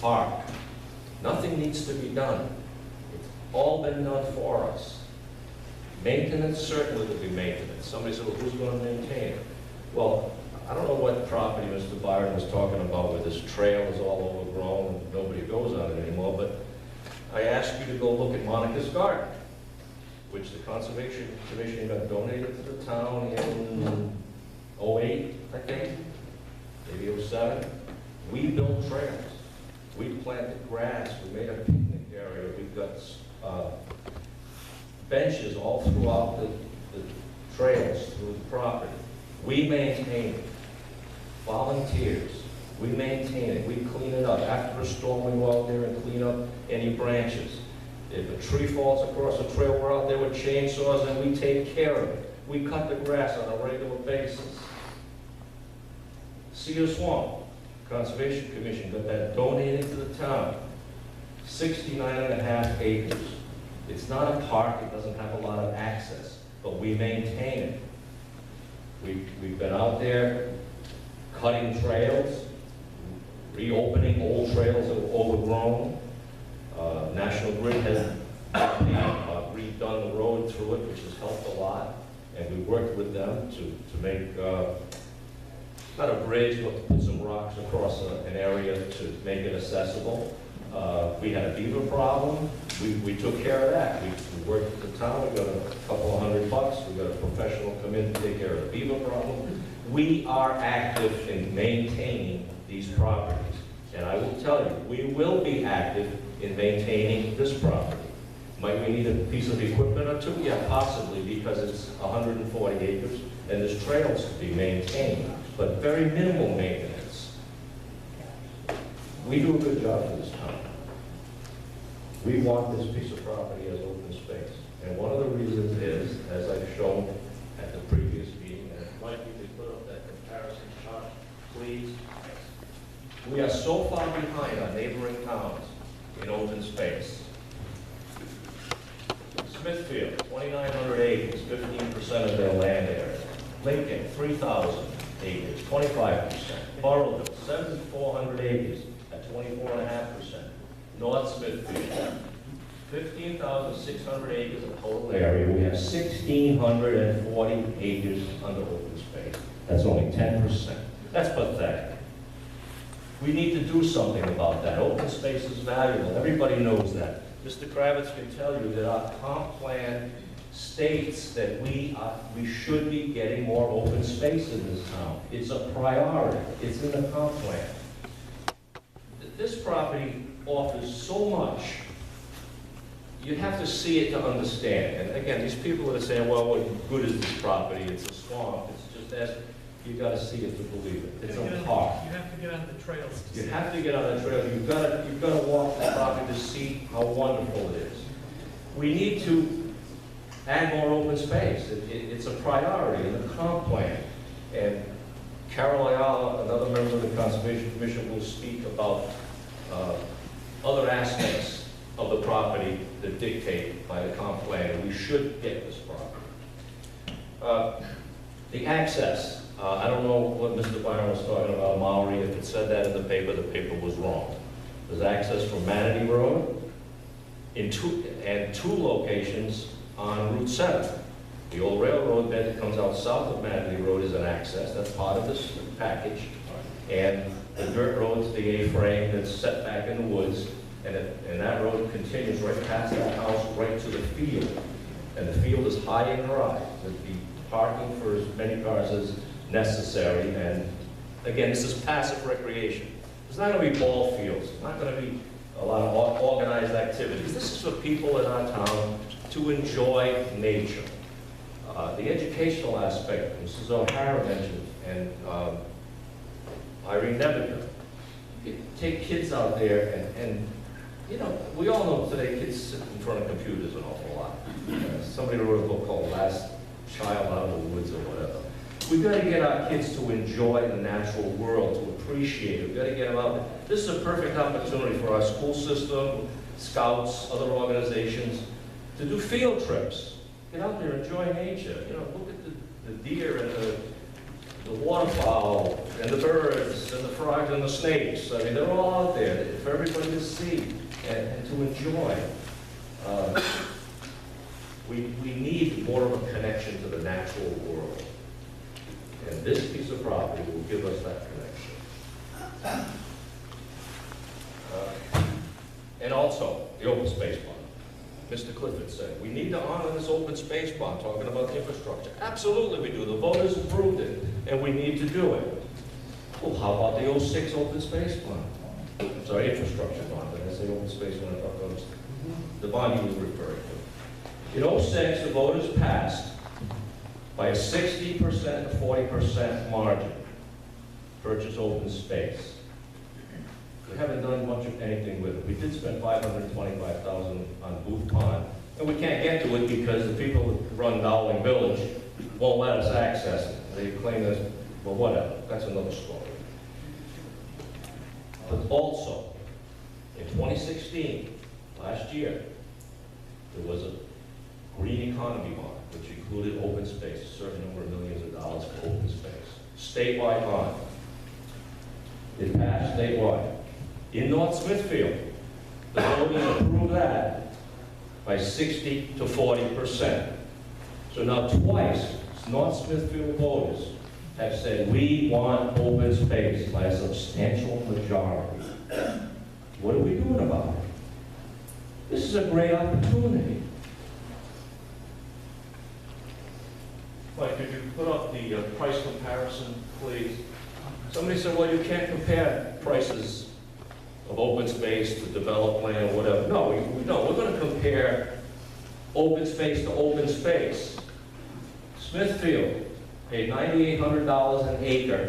park. Nothing needs to be done. It's all been done for us. Maintenance, certainly will be maintenance. Somebody said, well, who's going to maintain it? Well, I don't know what property Mr. Byron was talking about where this trail is all overgrown and nobody goes on it anymore, but I asked you to go look at Monica's garden, which the Conservation Commission got donated to the town in '08, I think, maybe '07. We built trails. We planted grass. We made a picnic area. We've got benches all throughout the trails through the property. We maintain it. Volunteers. We maintain it. We clean it up. After a storm, we go out there and clean up any branches. If a tree falls across the trail, we're out there with chainsaws and we take care of it. We cut the grass on a regular basis. Cedar Swamp, Conservation Commission got that donated to the town. 69.5 acres. It's not a park, it doesn't have a lot of access, but we maintain it. We've been out there cutting trails, reopening old trails that were overgrown. National Grid has redone the road through it, which has helped a lot. And we worked with them to make, not a bridge, but to put some rocks across an area to make it accessible. We had a beaver problem. We took care of that. We worked with the town. We got a couple of $100. We got a professional come in to take care of the beaver problem. We are active in maintaining these properties. And I will tell you, we will be active in maintaining this property. Might we need a piece of equipment or two? Yeah, possibly, because it's 140 acres and there's trails to be maintained, but very minimal maintenance. We do a good job for this town. We want this piece of property as open space. And one of the reasons is, as I've shown at the previous meeting, and Mike, you could put up that comparison chart, please. We are so far behind our neighboring towns in open space. Smithfield, 2,900 acres, 15% of their land area. Lincoln, 3,000 acres, 25%. Burrowville, 7,400 acres at 24.5%. North Smithfield, 15,600 acres of total area. We have 1,640 acres under open space. That's only 10%. That's pathetic. We need to do something about that. Open space is valuable. Everybody knows that. Mr. Kravitz can tell you that our comp plan states that we should be getting more open space in this town. It's a priority. It's in the comp plan. This property offers so much. You have to see it to understand. And again, these people that are saying, well, what good is this property? It's a swamp. It's just as, you got to see it to believe it. It's a park. You have to get on the trails. You have to get on the trail. You've got to walk the property to see how wonderful it is. We need to add more open space. It's a priority in the comp plan. And Carol Ayala, another member of the Conservation Commission, will speak about other aspects of the property that dictate by the comp plan, and we should get this property. The access. I don't know what Mr. Byron was talking about, Maori. If it said that in the paper was wrong. There's access from MATTITY Road in two locations on Route 7. The old railroad bed that comes out south of MATTITY Road is an access. That's part of this package. And the dirt road's the A-frame that's set back in the woods. And that road continues right past that house, right to the field. And the field is high and dry. There'd be parking for as many cars as necessary. And again, this is passive recreation. There's not going to be ball fields. There's not going to be a lot of organized activities. This is for people in our town to enjoy nature. The educational aspect, Mrs. O'Hara mentioned, and Irene Nebica. You take kids out there and you know, we all know today kids sit in front of computers an awful lot. Somebody wrote a book called Last Child Out of the Woods or whatever. We've got to get our kids to enjoy the natural world, to appreciate it. We've got to get them out there. This is a perfect opportunity for our school system, scouts, other organizations, to do field trips. Get out there, enjoy nature. You know, look at the deer and the the waterfowl, and the birds, and the frogs, and the snakes. I mean, they're all out there for everybody to see and to enjoy. We need more of a connection to the natural world. And this piece of property will give us that connection. And also, the open space bond. Mr. Clifford said, we need to honor this open space bond, talking about infrastructure. Absolutely we do. The voters approved it, and we need to do it. Well, how about the '06 open space bond? I'm sorry, infrastructure bond. Did I say open space when I talked about the bond he was referring to? In '06, the voters passed by a 60% to 40% margin, purchase open space. We haven't done much of anything with it. We did spend $525,000 on Booth Pond, and we can't get to it because the people who run Dowling Village won't let us access it. They claim that, well, whatever, that's another story. But also, in 2016, last year, there was a green economy bond, which included open space, a certain number of millions of dollars for open space. Statewide bond. It passed statewide. In North Smithfield, the voters approved that by 60 to 40%. So now twice, North Smithfield voters have said, we want open space by a substantial majority. What are we doing about it? This is a great opportunity. Mike, could you put up the price comparison, please? Somebody said, well, you can't compare prices of open space to developed land or whatever. No, we're going to compare open space to open space. Smithfield paid $9,800 an acre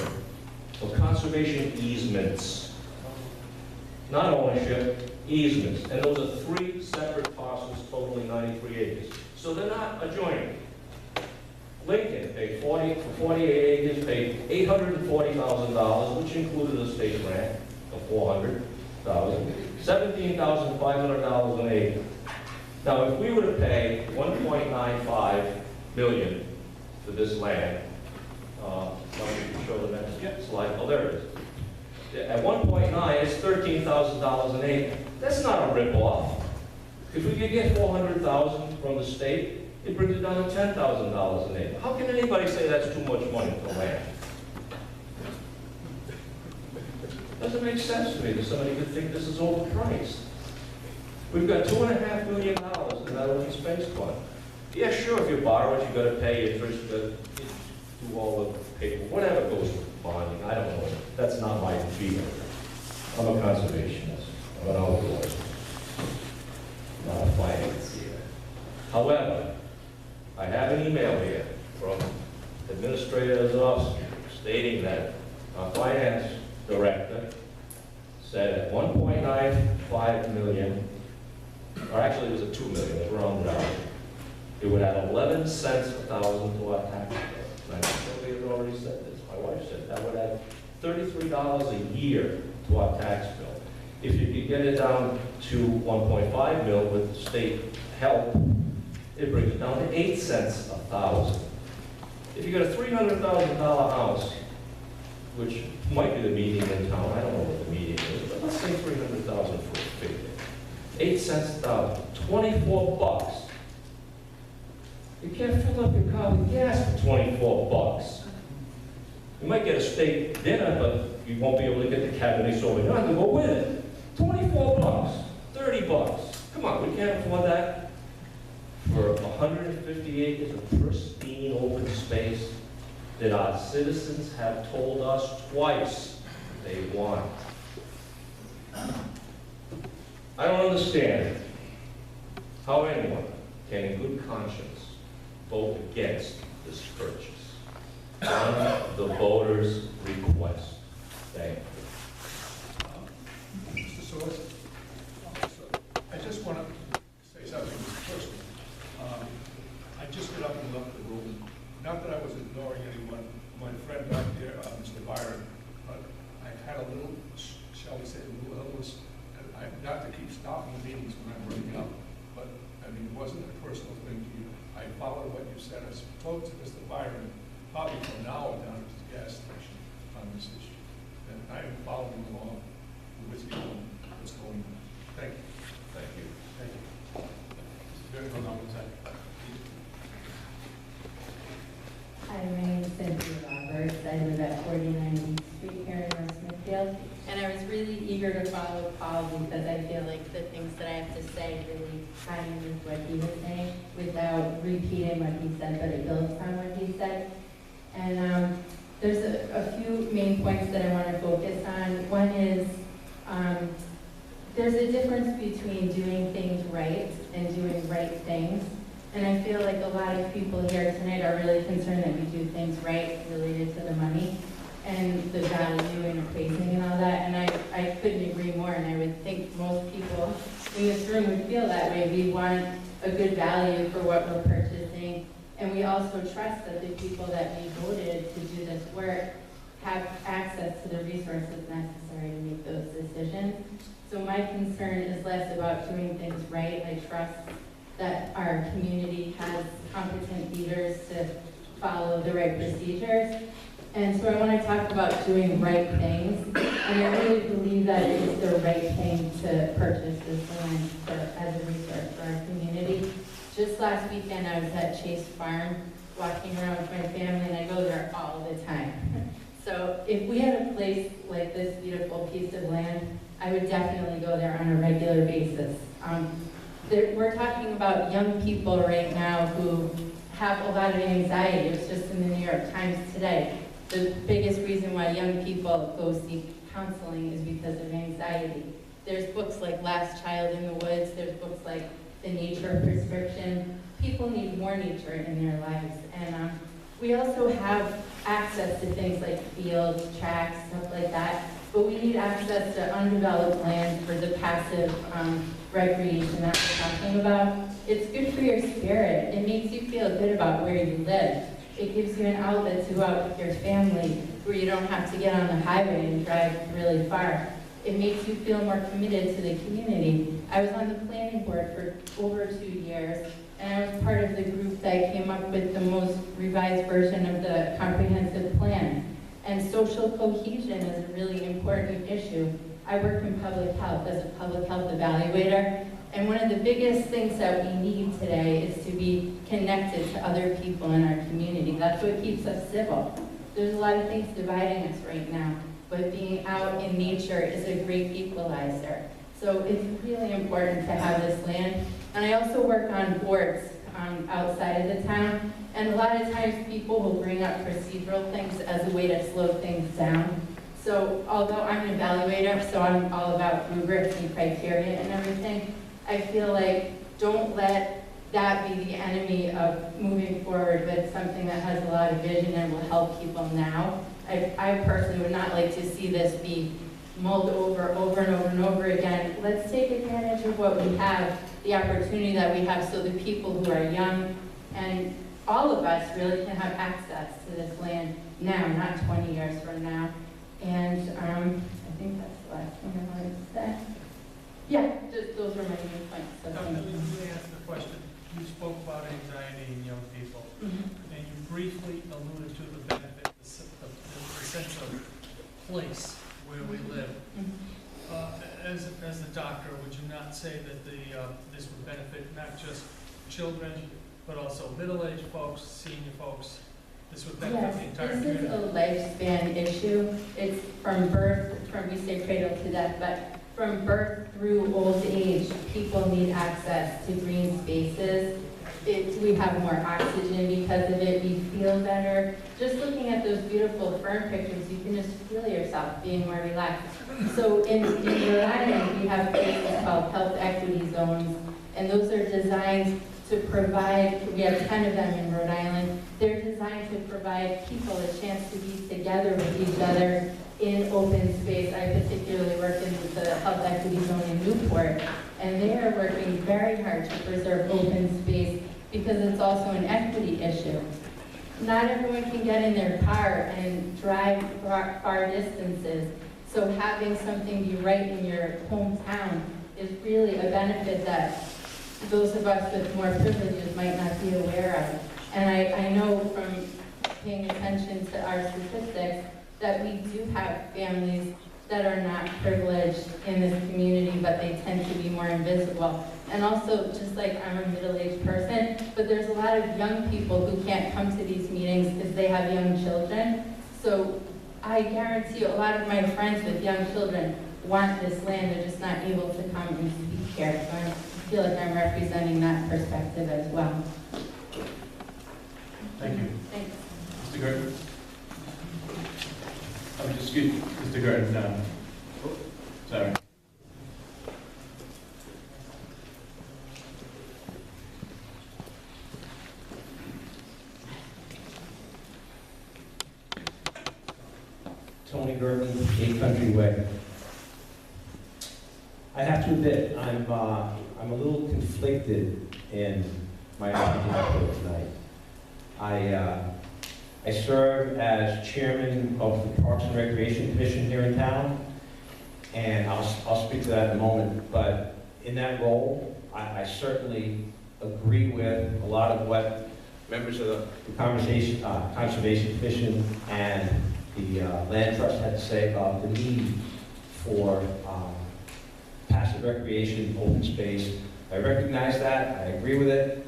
for conservation easements. Not ownership, easements. And those are 3 separate parcels totaling 93 acres. So they're not adjoining. Lincoln paid for 48 acres, paid $840,000, which included a state grant of $400,000, $17,500 an acre. Now, if we were to pay $1.95 million for this land, let me show the next slide. Oh, there it is. At 1.9, it's $13,000 an acre. That's not a rip-off. If we could get $400,000 from the state, it brings it down to $10,000 an acre. How can anybody say that's too much money for land? Doesn't make sense to me that somebody could think this is overpriced. We've got $2.5 million in that open space fund. Yeah, sure, if you borrow it, you've got to pay interest, you've got to do all the paper, whatever goes with bonding, I don't know. That's not my field. I'm a conservationist. I'm an outdoors. Not a financier. However, I have an email here from Administrator Zoffsky stating that our finance director said at 1.95 million, or actually it was a 2 million, it was rounded out, it would add 11 cents a thousand to our tax bill. And I think somebody had already said this, my wife said, that would add $33 a year to our tax bill. If you could get it down to 1.5 mil with state help, it brings it down to 8 cents a thousand. If you got a $300,000 house, which might be the median in town, I don't know what the median is, but let's say $300,000 for a figure. 8 cents a thousand, 24 bucks. You can't fill up your car with gas for 24 bucks. You might get a steak dinner, but you won't be able to get the Cabernet Sauvignon to go with it. 24 bucks, 30 bucks. Come on, we can't afford that for 150 acres of pristine open space that our citizens have told us twice they want. I don't understand how anyone can in good conscience vote against this purchase on the voter's request. Thank you. Mr. Source, I just want to say something first. I just got up and left the room. Not that I was ignoring anyone. My friend back there, Mr. Byron, but I've had a little, shall we say, a little illness. And I've got to keep stopping meetings when I'm running out. But, I mean, it wasn't a personal thing to you. I followed what you said. I spoke to Mr. Byron, probably from now on down, gas station on this issue. And I am following along with you on what's going on. Thank you. Thank you. Thank you. Hold on one second. Hi, my name is Cynthia Roberts. I live at 49 Beach Street here in North Smithfield. And I was really eager to follow Paul because I feel like the things that I have to say really tie in with what he was saying without repeating what he said, but it builds on what he said. And there's a few main points that I want to focus on. One is there's a difference between doing things right and doing right things. And I feel like a lot of people here tonight are really concerned that we do things right related to the money and the value and appraising and all that. And I couldn't agree more. And I would think most people in this room would feel that way. We want a good value for what we're purchasing. And we also trust that the people that we voted to do this work have access to the resources necessary to make those decisions. So my concern is less about doing things right. I trust that our community has competent leaders to follow the right procedures. And so I want to talk about doing right things. And I really believe that it is the right thing to purchase this land as a resource for our community. Just last weekend, I was at Chase Farm walking around with my family, and I go there all the time. So if we had a place like this beautiful piece of land, I would definitely go there on a regular basis. We're talking about young people right now who have a lot of anxiety. It was just in the New York Times today. The biggest reason why young people go seek counseling is because of anxiety. There's books like Last Child in the Woods. There's books like The Nature Prescription. People need more nature in their lives. And we also have access to things like fields, tracks, stuff like that. But we need access to undeveloped land for the passive recreation that we're talking about. It's good for your spirit. It makes you feel good about where you live. It gives you an outlet to go out with your family where you don't have to get on the highway and drive really far. It makes you feel more committed to the community. I was on the planning board for over 2 years, and I was part of the group that came up with the most revised version of the comprehensive plan. And social cohesion is a really important issue. I work in public health as a public health evaluator, and one of the biggest things that we need today is to be connected to other people in our community. That's what keeps us civil. There's a lot of things dividing us right now, but being out in nature is a great equalizer. So it's really important to have this land. And I also work on boards outside of the town, and a lot of times people will bring up procedural things as a way to slow things down. So although I'm an evaluator, so I'm all about rubrics and criteria and everything, I feel like don't let that be the enemy of moving forward with something that has a lot of vision and will help people now. I personally would not like to see this be mulled over and over and over again. Let's take advantage of what we have, the opportunity that we have, so the people who are young and all of us really can have access to this land now, not 20 years from now. And I think that's the last thing I wanted to say. Yeah, just those were my main points. So Let me ask the question. You spoke about anxiety in young people, and you briefly alluded to the benefit, the sense of place where we live. As a doctor, would you not say that this would benefit not just children, but also middle-aged folks, senior folks? This would benefit the entire community. This is a lifespan issue. It's from birth, we say cradle to death, but from birth through old age, people need access to green spaces. We have more oxygen because of it. We feel better. Just looking at those beautiful fern pictures, you can just feel yourself being more relaxed. So in Rhode Island, we have places called health equity zones, and those are designed to provide, we have 10 of them in Rhode Island. They're designed to provide people a chance to be together with each other in open space. I particularly work in the health equity zone in Newport, and they are working very hard to preserve open space because it's also an equity issue. Not everyone can get in their car and drive far distances, so having something be right in your hometown is really a benefit that those of us with more privileges might not be aware of. And I know from paying attention to our statistics, that we do have families that are not privileged in this community, but they tend to be more invisible. And also, just like I'm a middle-aged person, but there's a lot of young people who can't come to these meetings because they have young children. So I guarantee you, a lot of my friends with young children want this land, they're just not able to come and speak here. So I feel like I'm representing that perspective as well. Thank you. Thanks. Mr. Gurdon? Excuse me, Mr. Gurdon, sorry. Tony Gurdon, 8 Country Way. I have to admit, I'm a little conflicted in my opinion tonight. I serve as chairman of the Parks and Recreation Commission here in town, and I'll speak to that in a moment, but in that role, I certainly agree with a lot of what members of the Conservation Commission and the Land Trust had to say about the need for passive recreation, open space. I recognize that, I agree with it.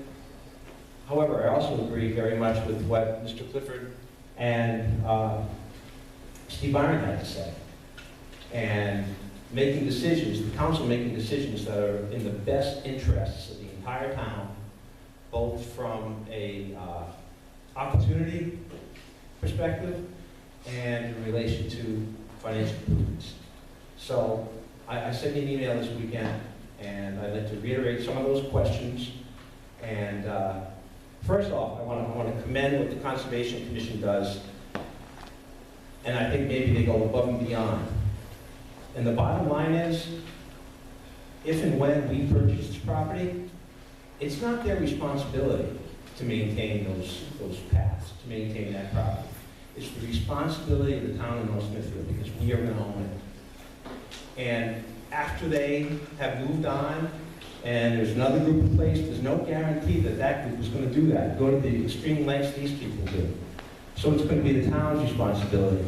However, I also agree very much with what Mr. Clifford and Steve Byron had to say. And making decisions, the council making decisions that are in the best interests of the entire town, both from a opportunity perspective and in relation to financial prudence. So I sent you an email this weekend, and I'd like to reiterate some of those questions. And first off, I want to commend what the Conservation Commission does, and I think maybe they go above and beyond. And the bottom line is, if and when we purchase this property, it's not their responsibility to maintain those paths, to maintain that property. It's the responsibility of the town of North Smithfield, because we are going to own it. And after they have moved on, and there's another group in place, there's no guarantee that that group is going to do that, go to the extreme lengths these people do. So it's going to be the town's responsibility.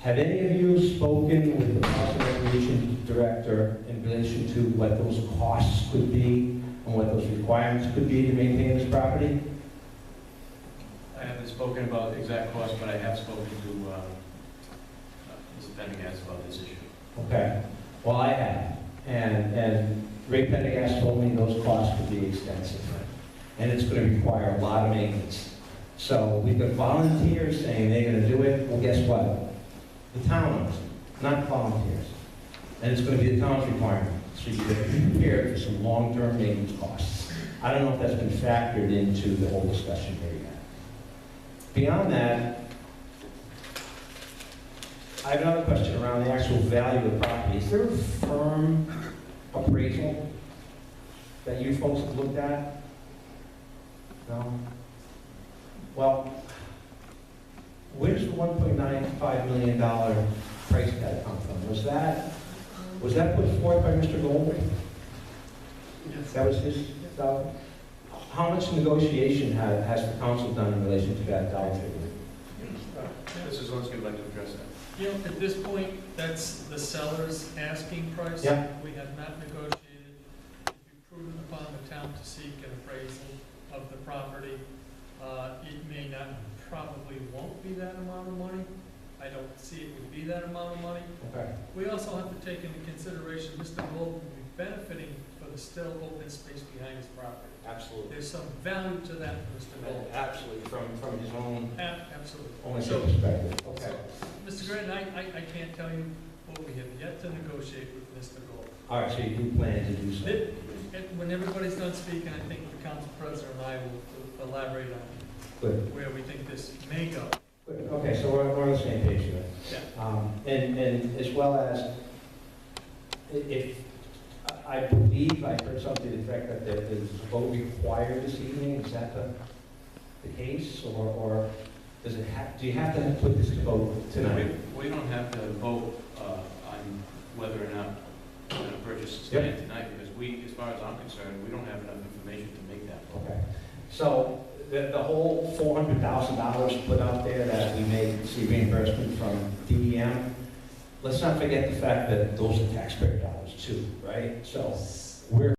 Have any of you spoken with the Parks and Recreation Director in relation to what those costs could be and what those requirements could be to maintain this property? I haven't spoken about the exact cost, but I have spoken to Mr. Pendergast about this issue. Okay. Well, I have. And Ray Pendergast told me those costs could be extensive. And it's going to require a lot of maintenance. So we've got volunteers saying they're going to do it. Well, guess what? The town owns it, not volunteers. And it's going to be the town's requirement. So you have to be prepared for some long-term maintenance costs. I don't know if that's been factored into the whole discussion here yet. Beyond that, I have another question around the actual value of the property. Is there a firm appraisal that you folks have looked at? No? Well, where does the $1.95 million price tag come from? Was that put forth by Mr. Goldberg? Yes. That was his dollar? How much negotiation has the council done in relation to that dollar figure? Mrs. Zelinski would like to address that. You know, at this point, that's the seller's asking price. Yeah. We have not negotiated. If you prudent upon the town to seek an appraisal of the property, it may not, probably won't be that amount of money. I don't see it would be that amount of money. Okay. We also have to take into consideration Mr. Gold will be benefiting for the still open space behind his property. Absolutely. There's some value to that, Mr. Gold. Absolutely, from his own Absolutely. ownership perspective. Okay. Mr. Grattan, I can't tell you what we have yet to negotiate with Mr. Gold. All right, so you do plan to do so? When everybody's done speaking, I think the council president and I will elaborate on Good. where we think this may go. Good. Okay, so we're on the same page here. Yeah. And as well as, if, I believe I heard something to the effect that there's a vote required this evening, is that the case? Or does it have, do you have to put this to vote tonight? We don't have to vote on whether or not we're going to purchase this land tonight, because we, as far as I'm concerned, we don't have enough information to make that vote. Okay. So the whole $400,000 put out there that we may see reimbursement from DEM, let's not forget the fact that those are taxpayer dollars too, right? So we're